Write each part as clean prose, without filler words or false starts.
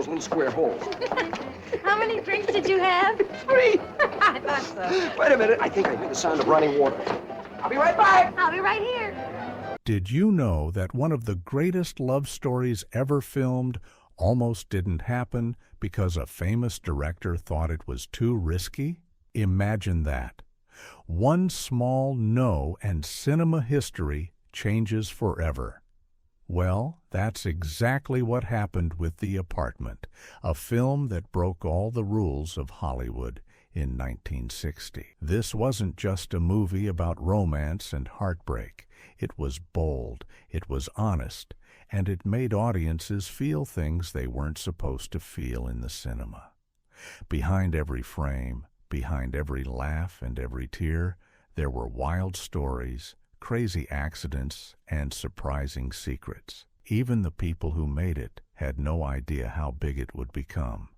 those little square holes. How many drinks did you have? 3. I thought so. Wait a minute. I think I hear the sound of running water. I'll be right back. I'll be right here. Did you know that one of the greatest love stories ever filmed almost didn't happen because a famous director thought it was too risky? Imagine that. One small no and cinema history changes forever. Well, that's exactly what happened with The Apartment, a film that broke all the rules of Hollywood in 1960. This wasn't just a movie about romance and heartbreak. It was bold, it was honest, and it made audiences feel things they weren't supposed to feel in the cinema. Behind every frame, behind every laugh and every tear, there were wild stories, crazy accidents, and surprising secrets. Even the people who made it had no idea how big it would become.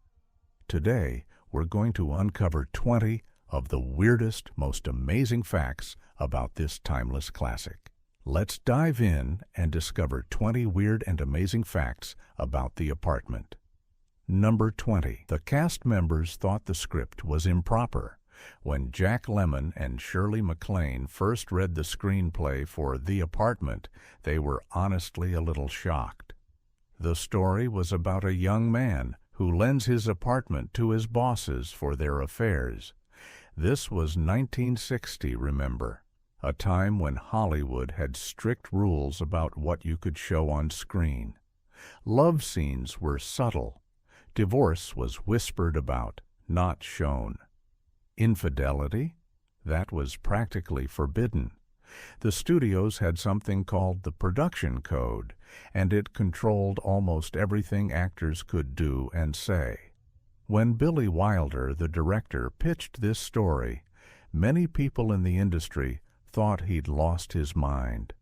Today, we're going to uncover 20 of the weirdest, most amazing facts about this timeless classic. Let's dive in and discover 20 weird and amazing facts about The Apartment. Number 20. The cast members thought the script was improper. When Jack Lemmon and Shirley MacLaine first read the screenplay for The Apartment, they were honestly a little shocked. The story was about a young man who lends his apartment to his bosses for their affairs. This was 1960, remember, a time when Hollywood had strict rules about what you could show on screen. Love scenes were subtle. Divorce was whispered about, not shown. Infidelity? That was practically forbidden. The studios had something called the production code, and it controlled almost everything actors could do and say. When Billy Wilder, the director, pitched this story, many people in the industry thought he'd lost his mind.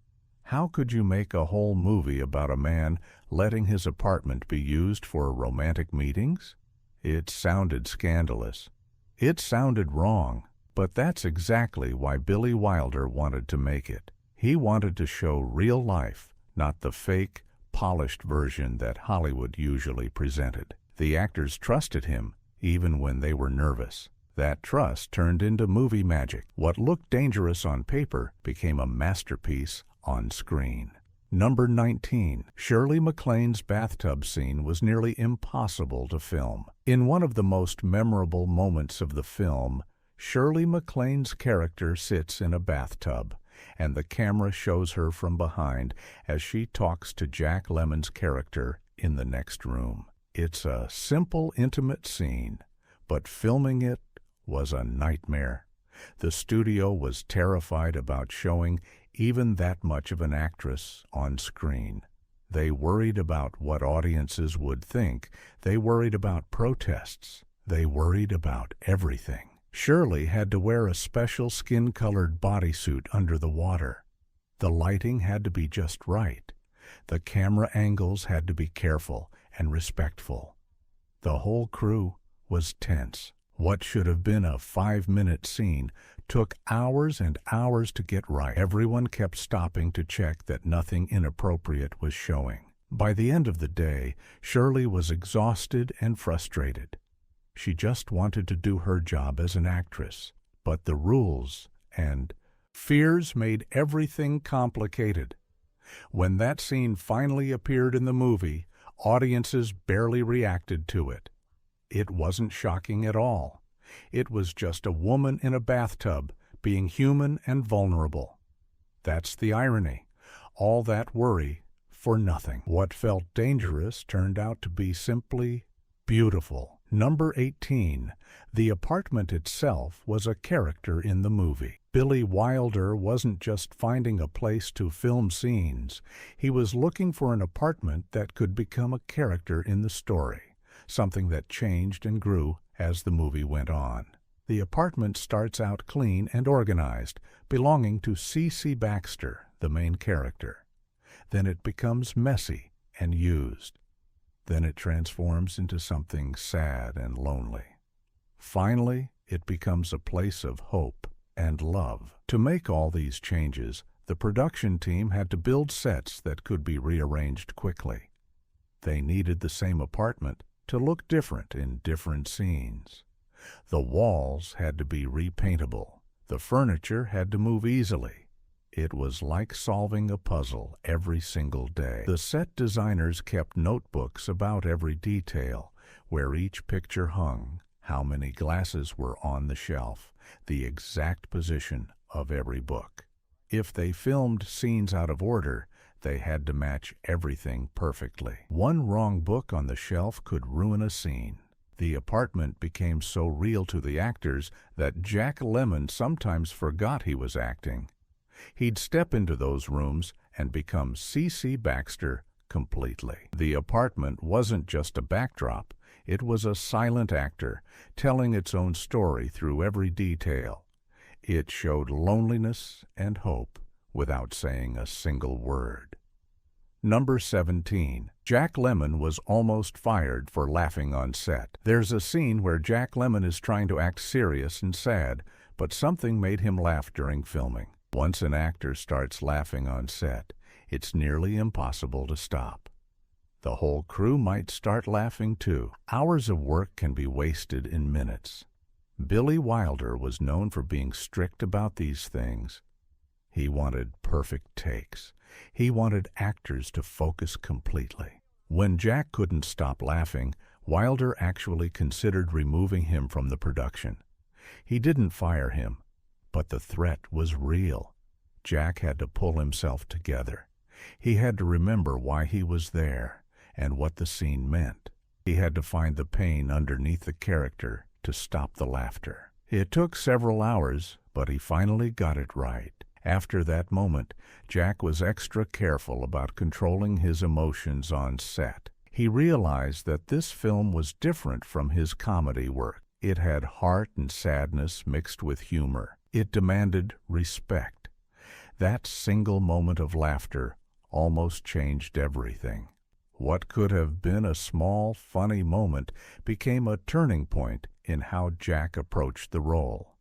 How could you make a whole movie about a man letting his apartment be used for romantic meetings? It sounded scandalous. It sounded wrong, but that's exactly why Billy Wilder wanted to make it. He wanted to show real life, not the fake, polished version that Hollywood usually presented. The actors trusted him, even when they were nervous. That trust turned into movie magic. What looked dangerous on paper became a masterpiece on screen. Number 19. Shirley MacLaine's bathtub scene was nearly impossible to film. In one of the most memorable moments of the film, Shirley MacLaine's character sits in a bathtub, and the camera shows her from behind as she talks to Jack Lemmon's character in the next room. It's a simple, intimate scene, but filming it was a nightmare. The studio was terrified about showing even that much of an actress on screen. They worried about what audiences would think. They worried about protests. They worried about everything. Shirley had to wear a special skin-colored bodysuit under the water. The lighting had to be just right. The camera angles had to be careful and respectful. The whole crew was tense. What should have been a 5-minute scene took hours and hours to get right. Everyone kept stopping to check that nothing inappropriate was showing. By the end of the day, Shirley was exhausted and frustrated. She just wanted to do her job as an actress, but the rules and fears made everything complicated. When that scene finally appeared in the movie, audiences barely reacted to it. It wasn't shocking at all. It was just a woman in a bathtub being human and vulnerable. That's the irony. All that worry for nothing. What felt dangerous turned out to be simply beautiful. Number 18. The apartment itself was a character in the movie. Billy Wilder wasn't just finding a place to film scenes. He was looking for an apartment that could become a character in the story, something that changed and grew as the movie went on. The apartment starts out clean and organized, belonging to C.C. Baxter, the main character. Then it becomes messy and used. Then it transforms into something sad and lonely. Finally, it becomes a place of hope and love. To make all these changes, the production team had to build sets that could be rearranged quickly. They needed the same apartment to look different in different scenes. The walls had to be repaintable. The furniture had to move easily. It was like solving a puzzle every single day. The set designers kept notebooks about every detail, where each picture hung, how many glasses were on the shelf, the exact position of every book. If they filmed scenes out of order, they had to match everything perfectly. One wrong book on the shelf could ruin a scene. The apartment became so real to the actors that Jack Lemmon sometimes forgot he was acting. He'd step into those rooms and become C.C. Baxter completely. The apartment wasn't just a backdrop. It was a silent actor, telling its own story through every detail. It showed loneliness and hope without saying a single word. Number 17. Jack Lemmon was almost fired for laughing on set. There's a scene where Jack Lemmon is trying to act serious and sad, but something made him laugh during filming. Once an actor starts laughing on set, it's nearly impossible to stop. The whole crew might start laughing too. Hours of work can be wasted in minutes. Billy Wilder was known for being strict about these things. He wanted perfect takes. He wanted actors to focus completely. When Jack couldn't stop laughing, Wilder actually considered removing him from the production. He didn't fire him, but the threat was real. Jack had to pull himself together. He had to remember why he was there and what the scene meant. He had to find the pain underneath the character to stop the laughter. It took several hours, but he finally got it right. After that moment, Jack was extra careful about controlling his emotions on set. He realized that this film was different from his comedy work. It had heart and sadness mixed with humor. It demanded respect. That single moment of laughter almost changed everything. What could have been a small, funny moment became a turning point in how Jack approached the role.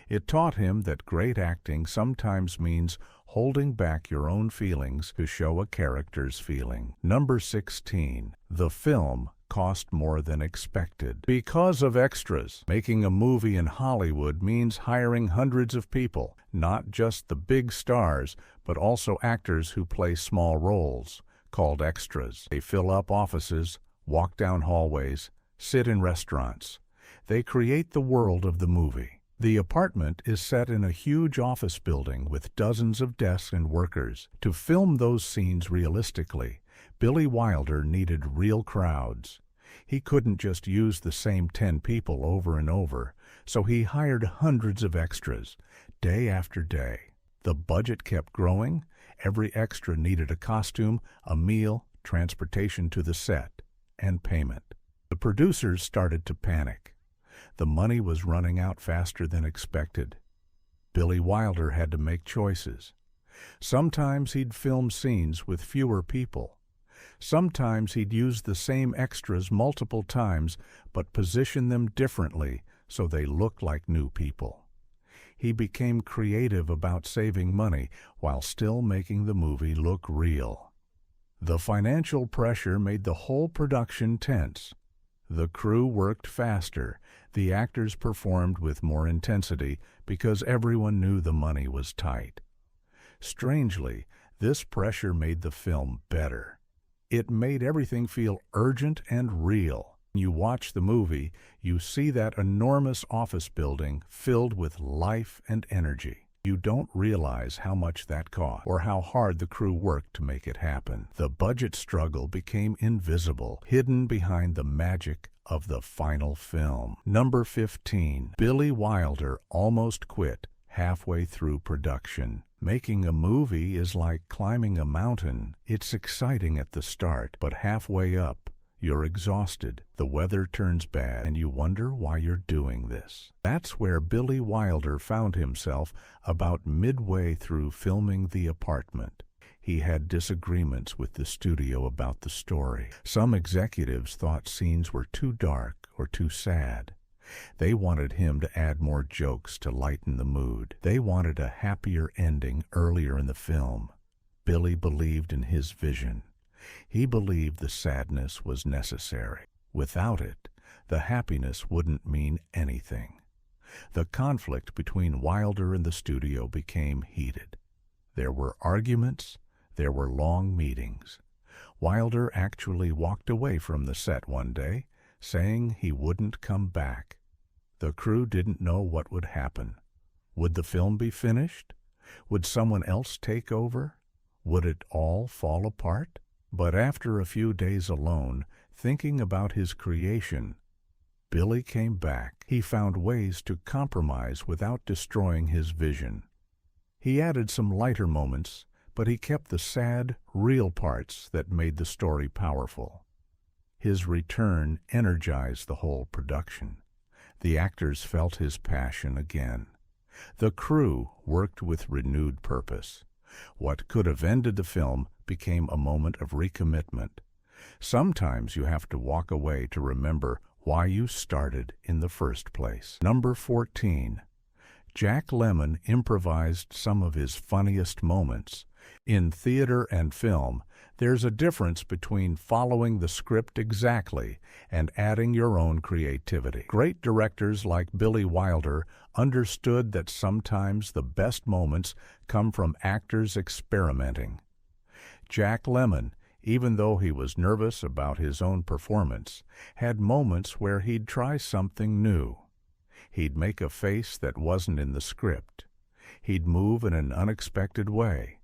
It taught him that great acting sometimes means holding back your own feelings to show a character's feeling. Number 16. The film cost more than expected. Because of extras, making a movie in Hollywood means hiring hundreds of people, not just the big stars, but also actors who play small roles, called extras. They fill up offices, walk down hallways, sit in restaurants. They create the world of the movie. The apartment is set in a huge office building with dozens of desks and workers. To film those scenes realistically, Billy Wilder needed real crowds. He couldn't just use the same 10 people over and over, so he hired hundreds of extras, day after day. The budget kept growing. Every extra needed a costume, a meal, transportation to the set, and payment. The producers started to panic. The money was running out faster than expected. Billy Wilder had to make choices. Sometimes he'd film scenes with fewer people. Sometimes he'd use the same extras multiple times, but position them differently so they looked like new people. He became creative about saving money while still making the movie look real. The financial pressure made the whole production tense. The crew worked faster. The actors performed with more intensity because everyone knew the money was tight. Strangely, this pressure made the film better. It made everything feel urgent and real. When you watch the movie, you see that enormous office building filled with life and energy. You don't realize how much that cost or how hard the crew worked to make it happen. The budget struggle became invisible, hidden behind the magic of the final film. Number 15. Billy Wilder almost quit halfway through production. Making a movie is like climbing a mountain. It's exciting at the start, but halfway up, you're exhausted, the weather turns bad, and you wonder why you're doing this. That's where Billy Wilder found himself about midway through filming The Apartment. He had disagreements with the studio about the story. Some executives thought scenes were too dark or too sad. They wanted him to add more jokes to lighten the mood. They wanted a happier ending earlier in the film. Billy believed in his vision. He believed the sadness was necessary. Without it, the happiness wouldn't mean anything. The conflict between Wilder and the studio became heated. There were arguments, there were long meetings. Wilder actually walked away from the set one day, saying he wouldn't come back. The crew didn't know what would happen. Would the film be finished? Would someone else take over? Would it all fall apart? But after a few days alone, thinking about his creation, Billy came back. He found ways to compromise without destroying his vision. He added some lighter moments, but he kept the sad, real parts that made the story powerful. His return energized the whole production. The actors felt his passion again. The crew worked with renewed purpose. What could have ended the film became a moment of recommitment. Sometimes you have to walk away to remember why you started in the first place. Number 14. Jack Lemmon improvised some of his funniest moments. In theater and film, there's a difference between following the script exactly and adding your own creativity. Great directors like Billy Wilder understood that sometimes the best moments come from actors experimenting. Jack Lemmon, even though he was nervous about his own performance, had moments where he'd try something new. He'd make a face that wasn't in the script. He'd move in an unexpected way.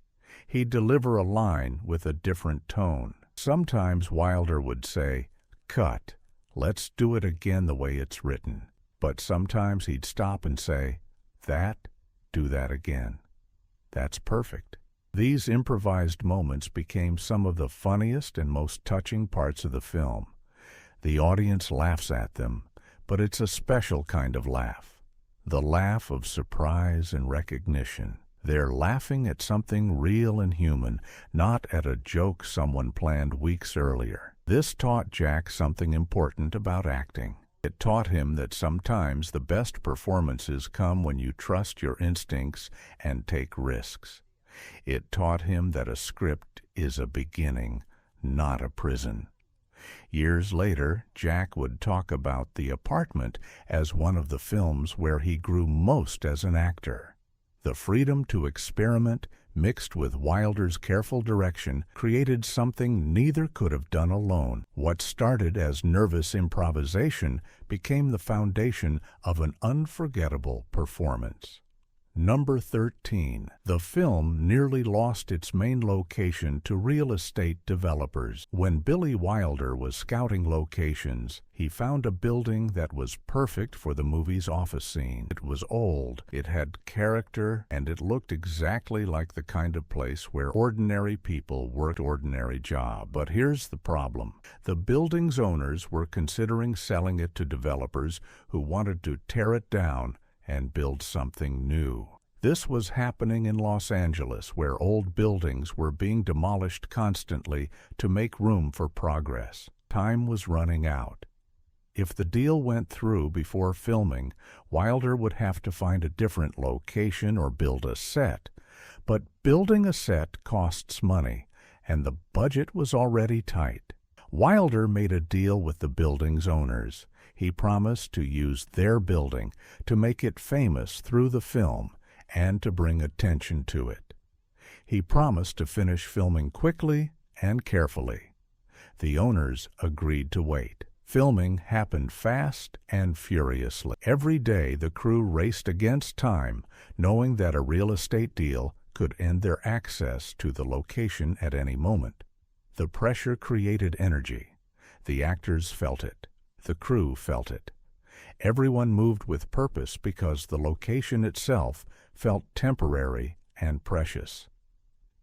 He'd deliver a line with a different tone. Sometimes Wilder would say, "Cut, let's do it again the way it's written." But sometimes he'd stop and say, do that again. That's perfect." These improvised moments became some of the funniest and most touching parts of the film. The audience laughs at them, but it's a special kind of laugh. The laugh of surprise and recognition. They're laughing at something real and human, not at a joke someone planned weeks earlier. This taught Jack something important about acting. It taught him that sometimes the best performances come when you trust your instincts and take risks. It taught him that a script is a beginning, not a prison. Years later, Jack would talk about The Apartment as one of the films where he grew most as an actor. The freedom to experiment, mixed with Wilder's careful direction, created something neither could have done alone. What started as nervous improvisation became the foundation of an unforgettable performance. Number 13. The film nearly lost its main location to real estate developers. When Billy Wilder was scouting locations, he found a building that was perfect for the movie's office scene. It was old, it had character, and it looked exactly like the kind of place where ordinary people worked ordinary jobs. But here's the problem. The building's owners were considering selling it to developers who wanted to tear it down and build something new. This was happening in Los Angeles, where old buildings were being demolished constantly to make room for progress. Time was running out. If the deal went through before filming, Wilder would have to find a different location or build a set. But building a set costs money, and the budget was already tight. Wilder made a deal with the building's owners. He promised to use their building to make it famous through the film and to bring attention to it. He promised to finish filming quickly and carefully. The owners agreed to wait. Filming happened fast and furiously. Every day the crew raced against time, knowing that a real estate deal could end their access to the location at any moment. The pressure created energy. The actors felt it. The crew felt it. Everyone moved with purpose because the location itself felt temporary and precious.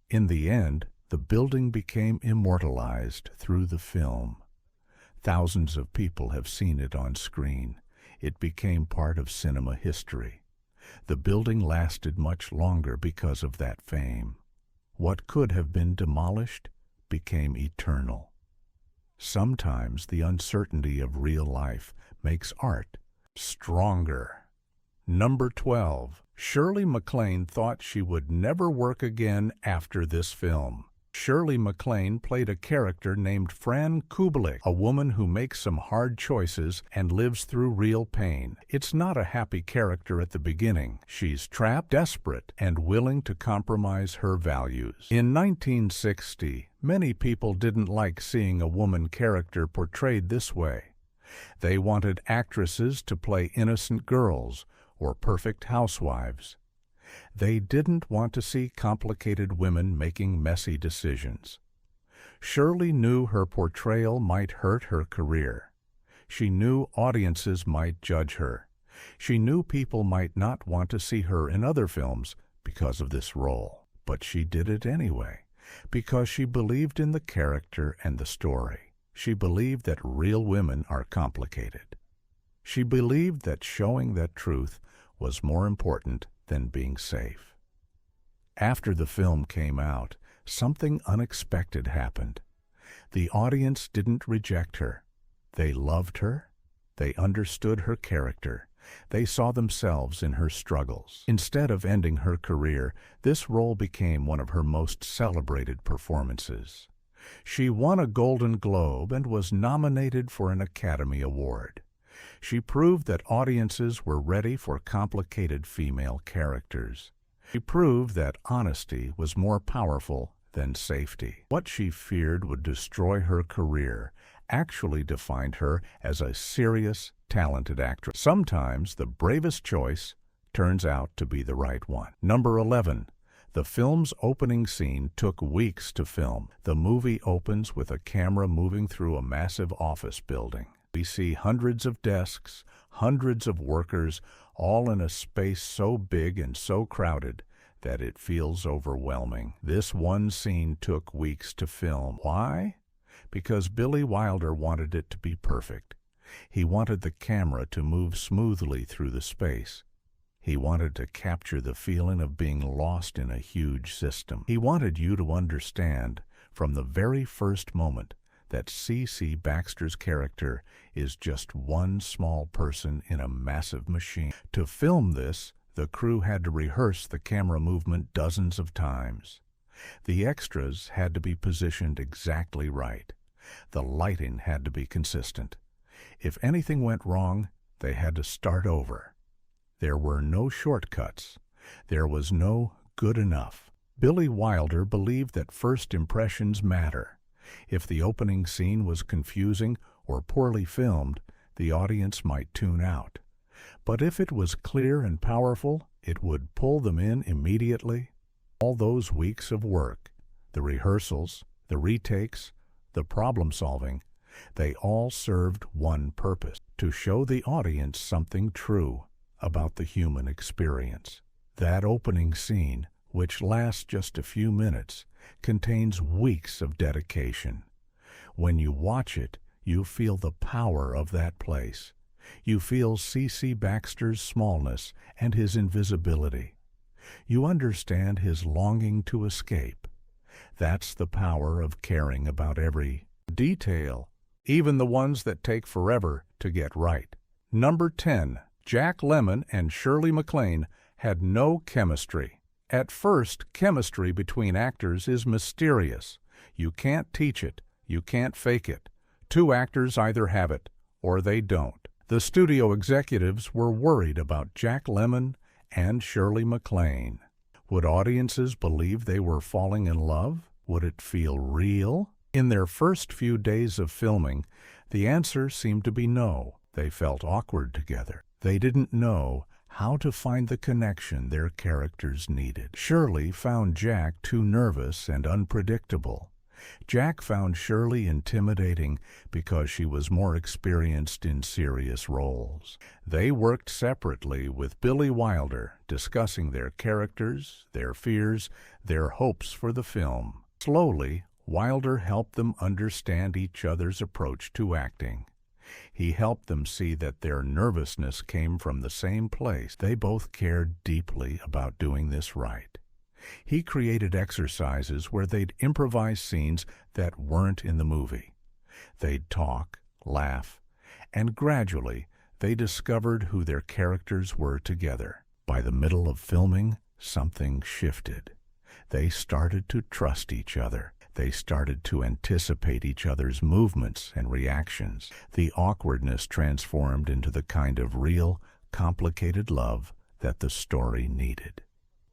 In the end, the building became immortalized through the film. Thousands of people have seen it on screen. It became part of cinema history. The building lasted much longer because of that fame. What could have been demolished became eternal. Sometimes the uncertainty of real life makes art stronger. Number 12. Shirley MacLaine thought she would never work again after this film. Shirley MacLaine played a character named Fran Kubelik, a woman who makes some hard choices and lives through real pain. It's not a happy character at the beginning. She's trapped, desperate, and willing to compromise her values. In 1960, many people didn't like seeing a woman character portrayed this way. They wanted actresses to play innocent girls or perfect housewives. They didn't want to see complicated women making messy decisions. Shirley knew her portrayal might hurt her career. She knew audiences might judge her. She knew people might not want to see her in other films because of this role. But she did it anyway, because she believed in the character and the story. She believed that real women are complicated. She believed that showing that truth was more important than being safe. After the film came out, something unexpected happened. The audience didn't reject her. They loved her. They understood her character. They saw themselves in her struggles. Instead of ending her career, this role became one of her most celebrated performances. She won a Golden Globe and was nominated for an Academy Award. She proved that audiences were ready for complicated female characters. She proved that honesty was more powerful than safety. What she feared would destroy her career actually defined her as a serious, talented actress. Sometimes the bravest choice turns out to be the right one. Number 11. The film's opening scene took weeks to film. The movie opens with a camera moving through a massive office building. We see hundreds of desks, hundreds of workers, all in a space so big and so crowded that it feels overwhelming. This one scene took weeks to film. Why? Because Billy Wilder wanted it to be perfect. He wanted the camera to move smoothly through the space. He wanted to capture the feeling of being lost in a huge system. He wanted you to understand from the very first moment that C.C. Baxter's character is just one small person in a massive machine. To film this, the crew had to rehearse the camera movement dozens of times. The extras had to be positioned exactly right. The lighting had to be consistent. If anything went wrong, they had to start over. There were no shortcuts. There was no good enough. Billy Wilder believed that first impressions matter. If the opening scene was confusing or poorly filmed, the audience might tune out. But if it was clear and powerful, it would pull them in immediately. All those weeks of work, the rehearsals, the retakes, the problem-solving, they all served one purpose: to show the audience something true about the human experience. That opening scene, which lasts just a few minutes, contains weeks of dedication. When you watch it, you feel the power of that place. You feel C.C. Baxter's smallness and his invisibility. You understand his longing to escape. That's the power of caring about every detail, even the ones that take forever to get right. Number 10. Jack Lemmon and Shirley MacLaine had no chemistry. At first, chemistry between actors is mysterious. You can't teach it. You can't fake it. Two actors either have it or they don't. The studio executives were worried about Jack Lemmon and Shirley MacLaine. Would audiences believe they were falling in love? Would it feel real? In their first few days of filming, the answer seemed to be no. They felt awkward together. They didn't know how to find the connection their characters needed. Shirley found Jack too nervous and unpredictable. Jack found Shirley intimidating because she was more experienced in serious roles. They worked separately with Billy Wilder, discussing their characters, their fears, their hopes for the film. Slowly, Wilder helped them understand each other's approach to acting. He helped them see that their nervousness came from the same place. They both cared deeply about doing this right. He created exercises where they'd improvise scenes that weren't in the movie. They'd talk, laugh, and gradually they discovered who their characters were together. By the middle of filming, something shifted. They started to trust each other. They started to anticipate each other's movements and reactions. The awkwardness transformed into the kind of real, complicated love that the story needed.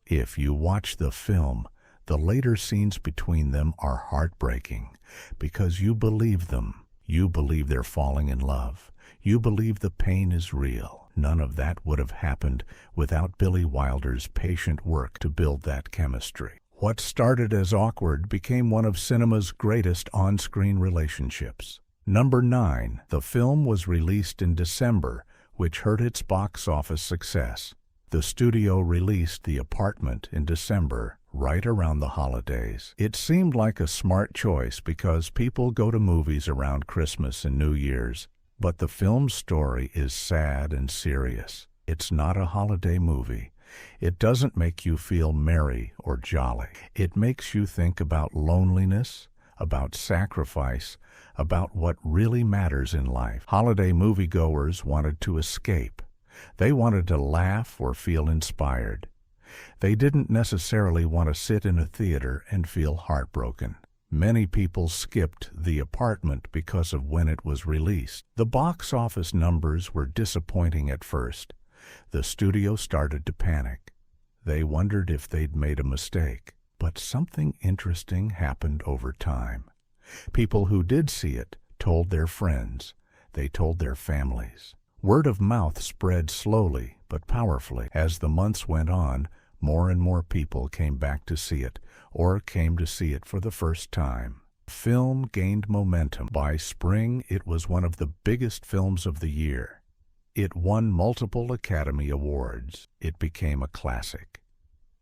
If you watch the film, the later scenes between them are heartbreaking because you believe them. You believe they're falling in love. You believe the pain is real. None of that would have happened without Billy Wilder's patient work to build that chemistry. What started as awkward became one of cinema's greatest on-screen relationships. Number 9. The film was released in December, which hurt its box office success. The studio released The Apartment in December, right around the holidays. It seemed like a smart choice because people go to movies around Christmas and New Year's. But the film's story is sad and serious. It's not a holiday movie. It doesn't make you feel merry or jolly. It makes you think about loneliness, about sacrifice, about what really matters in life. Holiday moviegoers wanted to escape. They wanted to laugh or feel inspired. They didn't necessarily want to sit in a theater and feel heartbroken. Many people skipped The Apartment because of when it was released. The box office numbers were disappointing at first. The studio started to panic. They wondered if they'd made a mistake. But something interesting happened over time. People who did see it told their friends. They told their families. Word of mouth spread slowly but powerfully. As the months went on, more and more people came back to see it, or came to see it for the first time. Film gained momentum. By spring, it was one of the biggest films of the year. It won multiple Academy Awards. It became a classic.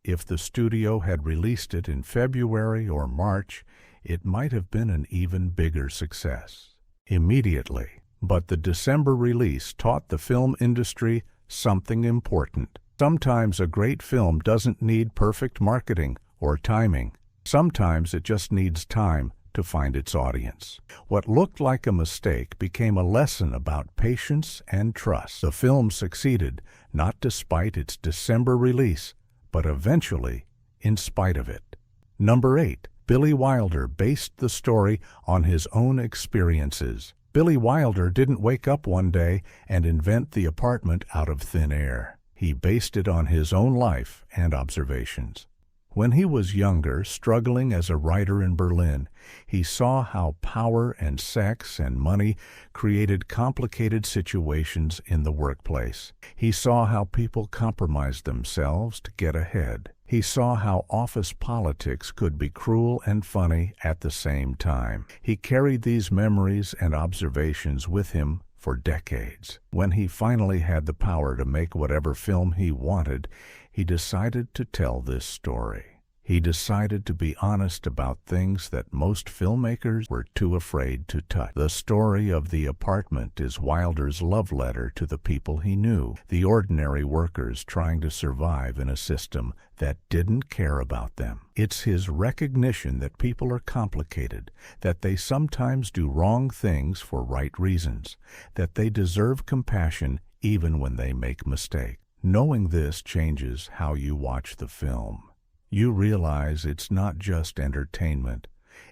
If the studio had released it in February or March, it might have been an even bigger success. Immediately. But the December release taught the film industry something important. Sometimes a great film doesn't need perfect marketing or timing. Sometimes it just needs time to find its audience. What looked like a mistake became a lesson about patience and trust. The film succeeded, not despite its December release, but eventually in spite of it. Number 8. Billy Wilder based the story on his own experiences. Billy Wilder didn't wake up one day and invent The Apartment out of thin air. He based it on his own life and observations. When he was younger, struggling as a writer in Berlin, he saw how power and sex and money created complicated situations in the workplace. He saw how people compromised themselves to get ahead. He saw how office politics could be cruel and funny at the same time. He carried these memories and observations with him for decades. When he finally had the power to make whatever film he wanted, he decided to tell this story. He decided to be honest about things that most filmmakers were too afraid to touch. The story of The Apartment is Wilder's love letter to the people he knew, the ordinary workers trying to survive in a system that didn't care about them. It's his recognition that people are complicated, that they sometimes do wrong things for right reasons, that they deserve compassion even when they make mistakes. Knowing this changes how you watch the film. You realize it's not just entertainment.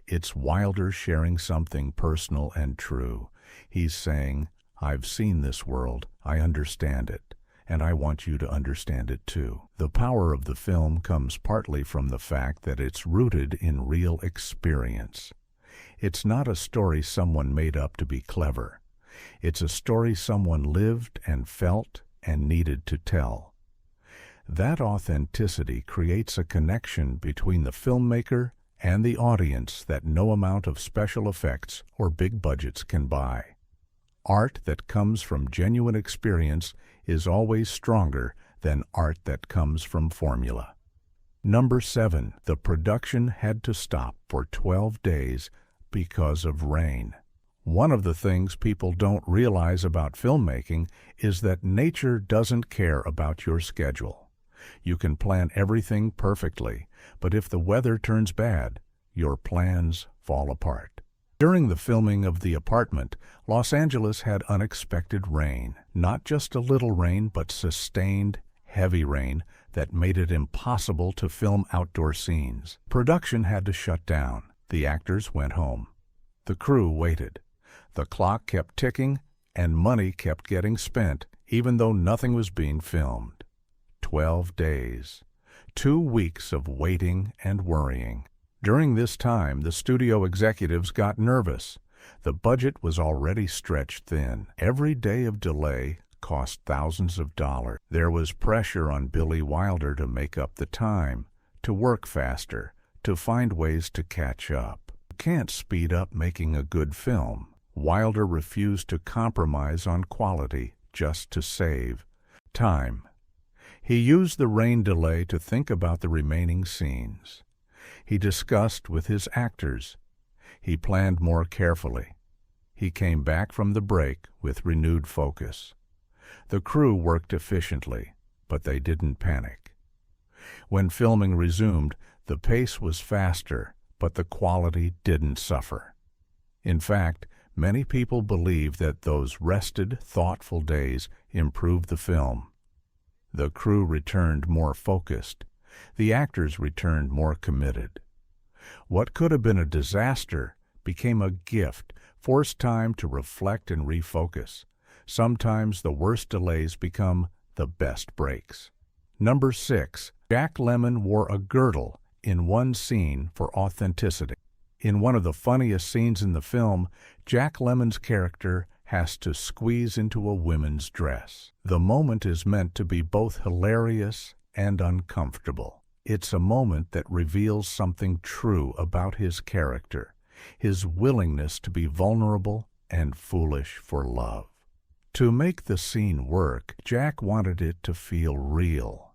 It's Wilder sharing something personal and true. He's saying, I've seen this world, I understand it, and I want you to understand it too. The power of the film comes partly from the fact that it's rooted in real experience. It's not a story someone made up to be clever. It's a story someone lived and felt and needed to tell. That authenticity creates a connection between the filmmaker and the audience that no amount of special effects or big budgets can buy. Art that comes from genuine experience is always stronger than art that comes from formula. Number 7. The production had to stop for 12 days because of rain. One of the things people don't realize about filmmaking is that nature doesn't care about your schedule. You can plan everything perfectly, but if the weather turns bad, your plans fall apart. During the filming of The Apartment, Los Angeles had unexpected rain. Not just a little rain, but sustained, heavy rain that made it impossible to film outdoor scenes. Production had to shut down. The actors went home. The crew waited. The clock kept ticking, and money kept getting spent, even though nothing was being filmed. 12 days. 2 weeks of waiting and worrying. During this time, the studio executives got nervous. The budget was already stretched thin. Every day of delay cost thousands of dollars. There was pressure on Billy Wilder to make up the time, to work faster, to find ways to catch up. You can't speed up making a good film. Wilder refused to compromise on quality just to save time. He used the rain delay to think about the remaining scenes. He discussed with his actors. He planned more carefully. He came back from the break with renewed focus. The crew worked efficiently, but they didn't panic. When filming resumed, the pace was faster, but the quality didn't suffer. In fact, many people believe that those rested, thoughtful days improved the film. The crew returned more focused. The actors returned more committed. What could have been a disaster became a gift, forced time to reflect and refocus. Sometimes the worst delays become the best breaks. Number 6. Jack Lemmon wore a girdle in one scene for authenticity. In one of the funniest scenes in the film, Jack Lemmon's character has to squeeze into a woman's dress. The moment is meant to be both hilarious and uncomfortable. It's a moment that reveals something true about his character, his willingness to be vulnerable and foolish for love. To make the scene work, Jack wanted it to feel real.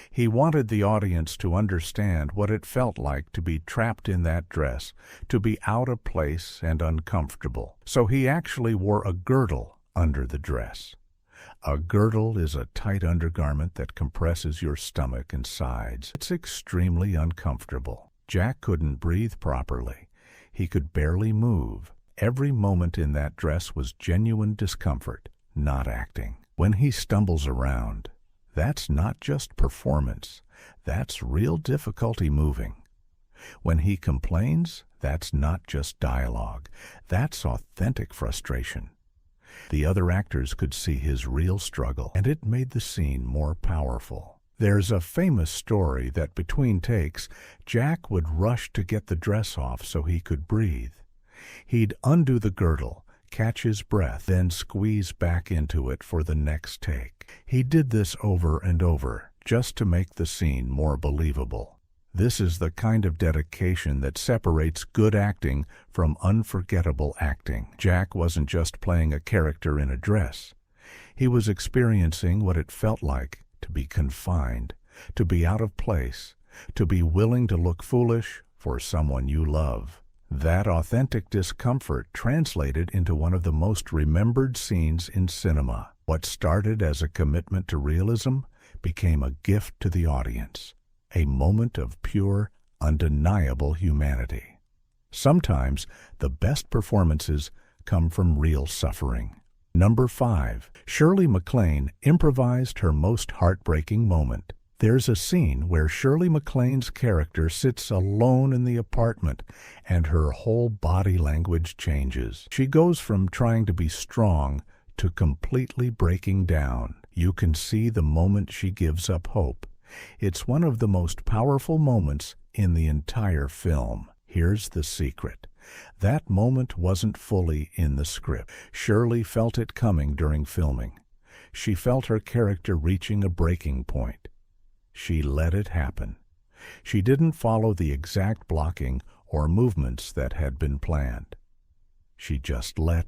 He wanted the audience to understand what it felt like to be trapped in that dress, to be out of place and uncomfortable. So he actually wore a girdle under the dress. A girdle is a tight undergarment that compresses your stomach and sides. It's extremely uncomfortable. Jack couldn't breathe properly. He could barely move. Every moment in that dress was genuine discomfort, not acting. When he stumbles around, that's not just performance. That's real difficulty moving. When he complains, that's not just dialogue. That's authentic frustration. The other actors could see his real struggle, and it made the scene more powerful. There's a famous story that between takes, Jack would rush to get the dress off so he could breathe. He'd undo the girdle, catch his breath, then squeeze back into it for the next take. He did this over and over, just to make the scene more believable. This is the kind of dedication that separates good acting from unforgettable acting. Jack wasn't just playing a character in a dress. He was experiencing what it felt like to be confined, to be out of place, to be willing to look foolish for someone you love. That authentic discomfort translated into one of the most remembered scenes in cinema. What started as a commitment to realism became a gift to the audience, a moment of pure, undeniable humanity. Sometimes the best performances come from real suffering. Number 5. Shirley MacLaine improvised her most heartbreaking moment. There's a scene where Shirley MacLaine's character sits alone in the apartment, and her whole body language changes. She goes from trying to be strong to completely breaking down. You can see the moment she gives up hope. It's one of the most powerful moments in the entire film. Here's the secret. That moment wasn't fully in the script. Shirley felt it coming during filming. She felt her character reaching a breaking point. She let it happen. She didn't follow the exact blocking or movements that had been planned. She just let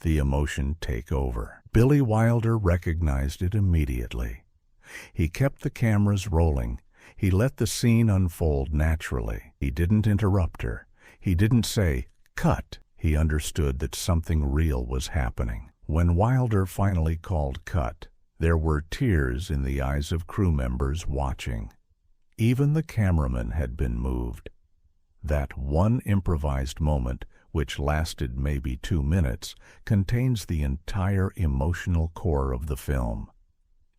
the emotion take over. Billy Wilder recognized it immediately. He kept the cameras rolling. He let the scene unfold naturally. He didn't interrupt her. He didn't say, "Cut." He understood that something real was happening. When Wilder finally called cut, there were tears in the eyes of crew members watching. Even the cameraman had been moved. That one improvised moment, which lasted maybe 2 minutes, contains the entire emotional core of the film.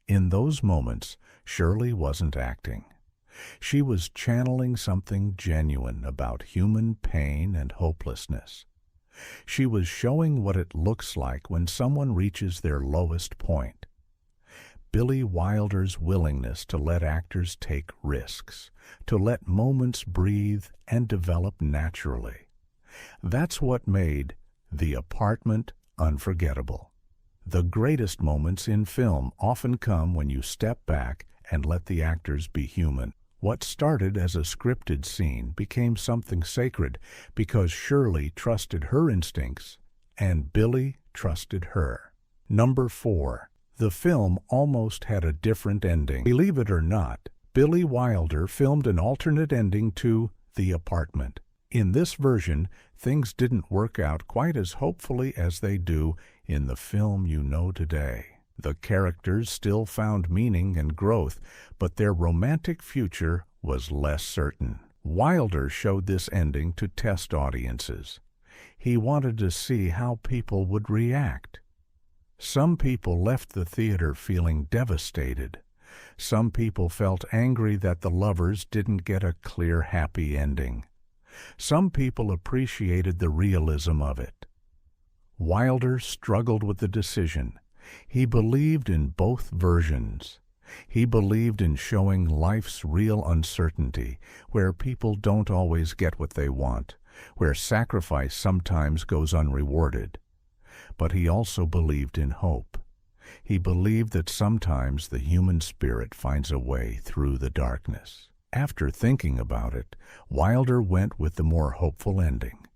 In those moments, Shirley wasn't acting. She was channeling something genuine about human pain and hopelessness. She was showing what it looks like when someone reaches their lowest point. Billy Wilder's willingness to let actors take risks, to let moments breathe and develop naturally. That's what made The Apartment unforgettable. The greatest moments in film often come when you step back and let the actors be human. What started as a scripted scene became something sacred because Shirley trusted her instincts and Billy trusted her. Number 4. The film almost had a different ending. Believe it or not, Billy Wilder filmed an alternate ending to The Apartment. In this version, things didn't work out quite as hopefully as they do in the film you know today. The characters still found meaning and growth, but their romantic future was less certain. Wilder showed this ending to test audiences. He wanted to see how people would react. Some people left the theater feeling devastated. Some people felt angry that the lovers didn't get a clear, happy ending. Some people appreciated the realism of it. Wilder struggled with the decision. He believed in both versions. He believed in showing life's real uncertainty, where people don't always get what they want, where sacrifice sometimes goes unrewarded. But he also believed in hope. He believed that sometimes the human spirit finds a way through the darkness. After thinking about it, Wilder went with the more hopeful ending,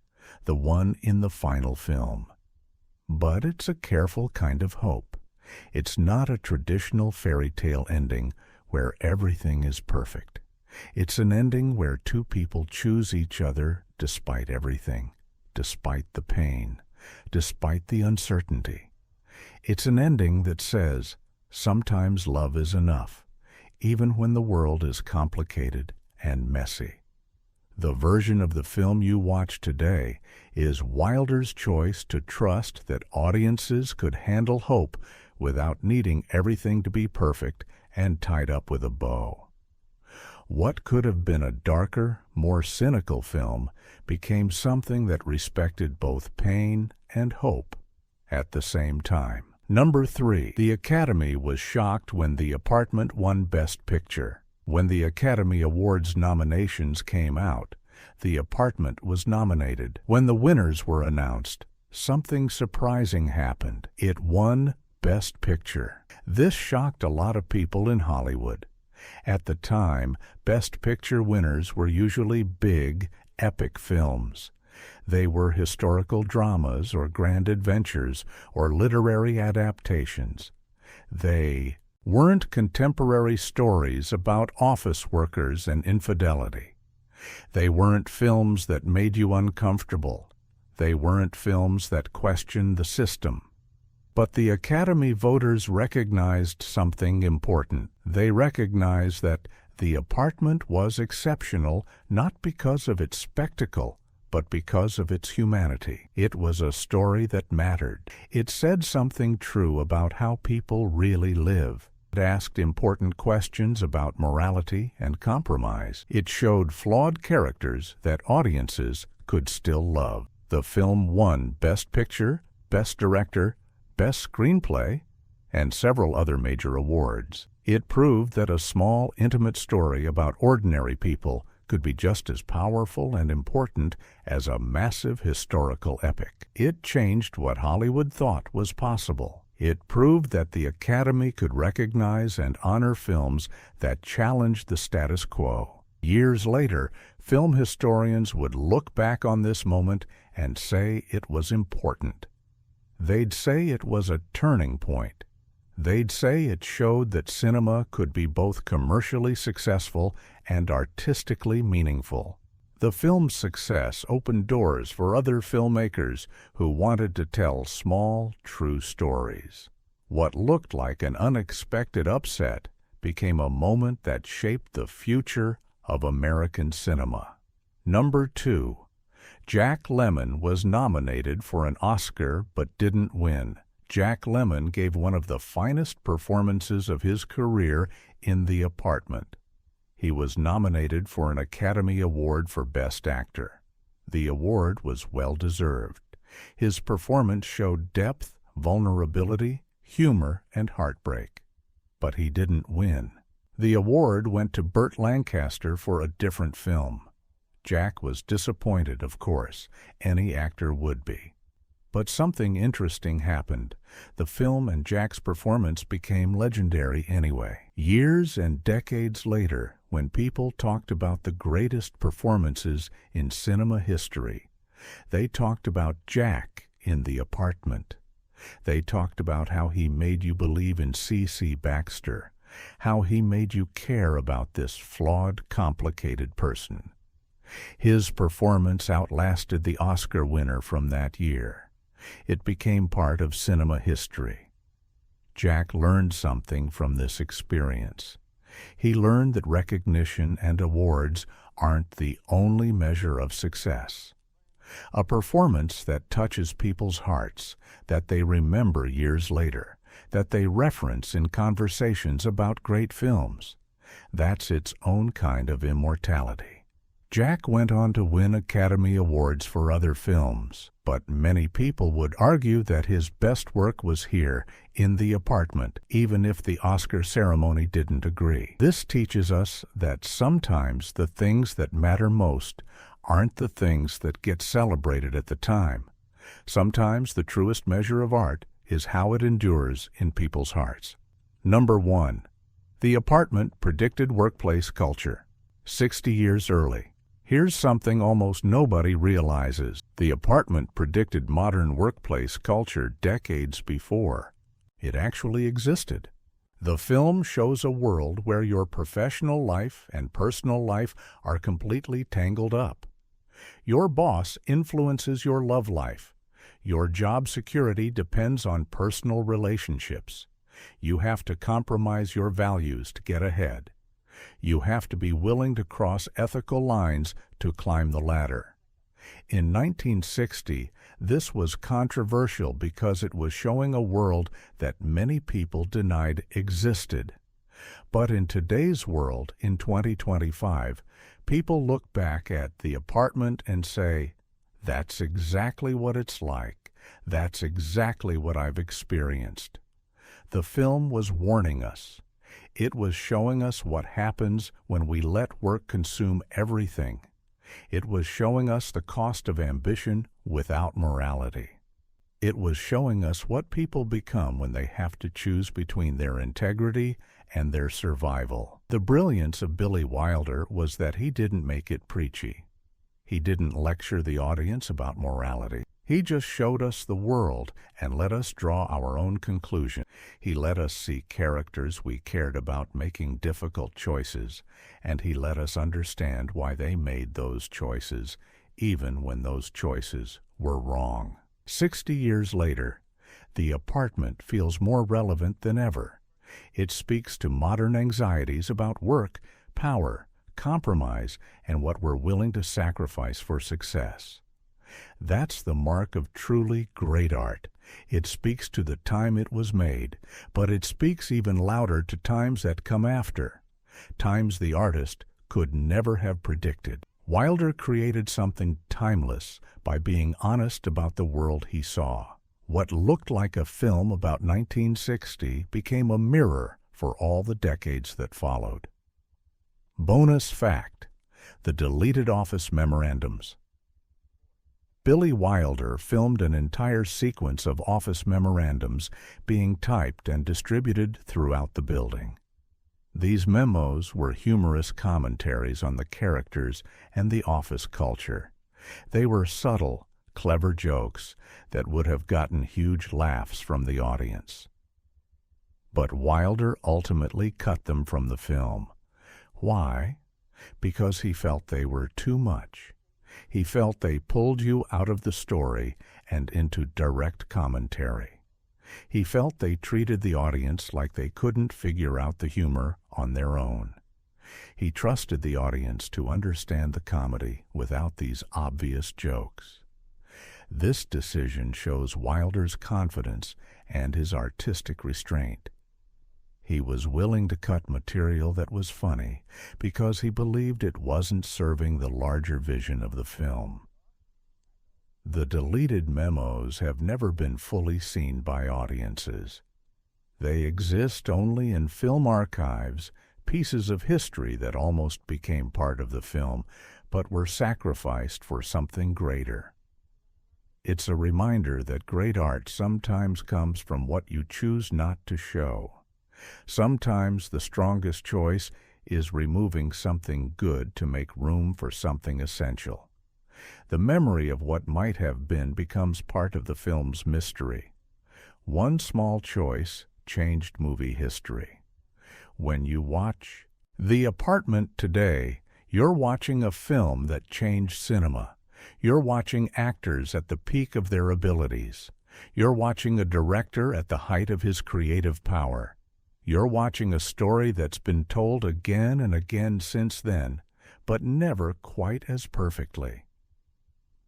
the one in the final film. But it's a careful kind of hope. It's not a traditional fairy tale ending where everything is perfect. It's an ending where two people choose each other despite everything, despite the pain, despite the uncertainty. It's an ending that says, sometimes love is enough, even when the world is complicated and messy. The version of the film you watch today is Wilder's choice to trust that audiences could handle hope without needing everything to be perfect and tied up with a bow. What could have been a darker, more cynical film became something that respected both pain and hope at the same time. Number 3. The Academy was shocked when The Apartment won Best Picture. When the Academy Awards nominations came out, The Apartment was nominated. When the winners were announced, something surprising happened. It won Best Picture. This shocked a lot of people in Hollywood. At the time, Best Picture winners were usually big, epic films. They were historical dramas or grand adventures or literary adaptations. They weren't contemporary stories about office workers and infidelity. They weren't films that made you uncomfortable. They weren't films that questioned the system. But the Academy voters recognized something important. They recognized that The Apartment was exceptional not because of its spectacle, but because of its humanity. It was a story that mattered. It said something true about how people really live. It asked important questions about morality and compromise. It showed flawed characters that audiences could still love. The film won Best Picture, Best Director, Best Screenplay, and several other major awards. It proved that a small, intimate story about ordinary people could be just as powerful and important as a massive historical epic. It changed what Hollywood thought was possible. It proved that the Academy could recognize and honor films that challenged the status quo. Years later, film historians would look back on this moment and say it was important. They'd say it was a turning point. They'd say it showed that cinema could be both commercially successful and artistically meaningful. The film's success opened doors for other filmmakers who wanted to tell small, true stories. What looked like an unexpected upset became a moment that shaped the future of American cinema. Number 2. Jack Lemmon was nominated for an Oscar but didn't win. Jack Lemmon gave one of the finest performances of his career in The Apartment. He was nominated for an Academy Award for Best Actor. The award was well-deserved. His performance showed depth, vulnerability, humor, and heartbreak. But he didn't win. The award went to Burt Lancaster for a different film. Jack was disappointed, of course. Any actor would be. But something interesting happened. The film and Jack's performance became legendary anyway. Years and decades later, when people talked about the greatest performances in cinema history, they talked about Jack in The Apartment. They talked about how he made you believe in C.C. Baxter, how he made you care about this flawed, complicated person. His performance outlasted the Oscar winner from that year. It became part of cinema history. Jack learned something from this experience. He learned that recognition and awards aren't the only measure of success. A performance that touches people's hearts, that they remember years later, that they reference in conversations about great films, that's its own kind of immortality. Jack went on to win Academy Awards for other films, but many people would argue that his best work was here, in The Apartment, even if the Oscar ceremony didn't agree. This teaches us that sometimes the things that matter most aren't the things that get celebrated at the time. Sometimes the truest measure of art is how it endures in people's hearts. Number 1. The Apartment predicted workplace culture. 60 years early. Here's something almost nobody realizes. The Apartment predicted modern workplace culture decades before it actually existed. The film shows a world where your professional life and personal life are completely tangled up. Your boss influences your love life. Your job security depends on personal relationships. You have to compromise your values to get ahead. You have to be willing to cross ethical lines to climb the ladder. In 1960, this was controversial because it was showing a world that many people denied existed. But in today's world, in 2025, people look back at The Apartment and say, "That's exactly what it's like. That's exactly what I've experienced." The film was warning us. It was showing us what happens when we let work consume everything. It was showing us the cost of ambition without morality. It was showing us what people become when they have to choose between their integrity and their survival. The brilliance of Billy Wilder was that he didn't make it preachy. He didn't lecture the audience about morality. He just showed us the world and let us draw our own conclusion. He let us see characters we cared about making difficult choices, and he let us understand why they made those choices, even when those choices were wrong. 60 years later, The Apartment feels more relevant than ever. It speaks to modern anxieties about work, power, compromise, and what we're willing to sacrifice for success. That's the mark of truly great art. It speaks to the time it was made, but it speaks even louder to times that come after, times the artist could never have predicted. Wilder created something timeless by being honest about the world he saw. What looked like a film about 1960 became a mirror for all the decades that followed. Bonus fact: the deleted office memorandums. Billy Wilder filmed an entire sequence of office memorandums being typed and distributed throughout the building. These memos were humorous commentaries on the characters and the office culture. They were subtle, clever jokes that would have gotten huge laughs from the audience. But Wilder ultimately cut them from the film. Why? Because he felt they were too much. He felt they pulled you out of the story and into direct commentary. He felt they treated the audience like they couldn't figure out the humor on their own. He trusted the audience to understand the comedy without these obvious jokes. This decision shows Wilder's confidence and his artistic restraint. He was willing to cut material that was funny because he believed it wasn't serving the larger vision of the film. The deleted memos have never been fully seen by audiences. They exist only in film archives, pieces of history that almost became part of the film, but were sacrificed for something greater. It's a reminder that great art sometimes comes from what you choose not to show. Sometimes the strongest choice is removing something good to make room for something essential. The memory of what might have been becomes part of the film's mystery. One small choice changed movie history. When you watch The Apartment today, you're watching a film that changed cinema. You're watching actors at the peak of their abilities. You're watching a director at the height of his creative power. You're watching a story that's been told again and again since then, but never quite as perfectly.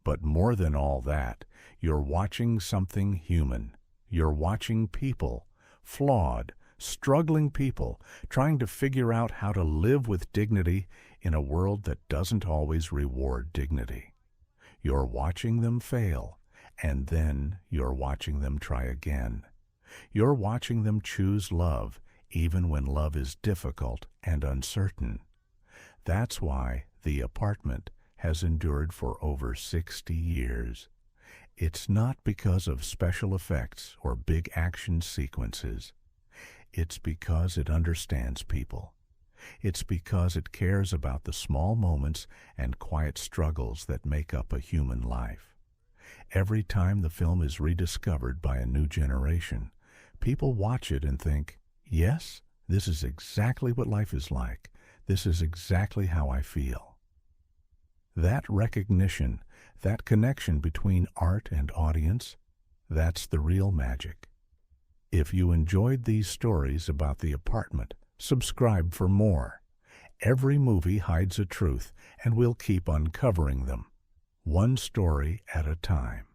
But more than all that, you're watching something human. You're watching people, flawed, struggling people, trying to figure out how to live with dignity in a world that doesn't always reward dignity. You're watching them fail, and then you're watching them try again. You're watching them choose love, even when love is difficult and uncertain. That's why The Apartment has endured for over 60 years. It's not because of special effects or big action sequences. It's because it understands people. It's because it cares about the small moments and quiet struggles that make up a human life. Every time the film is rediscovered by a new generation, people watch it and think, yes, this is exactly what life is like. This is exactly how I feel. That recognition, that connection between art and audience, that's the real magic. If you enjoyed these stories about The Apartment, subscribe for more. Every movie hides a truth, and we'll keep uncovering them, one story at a time.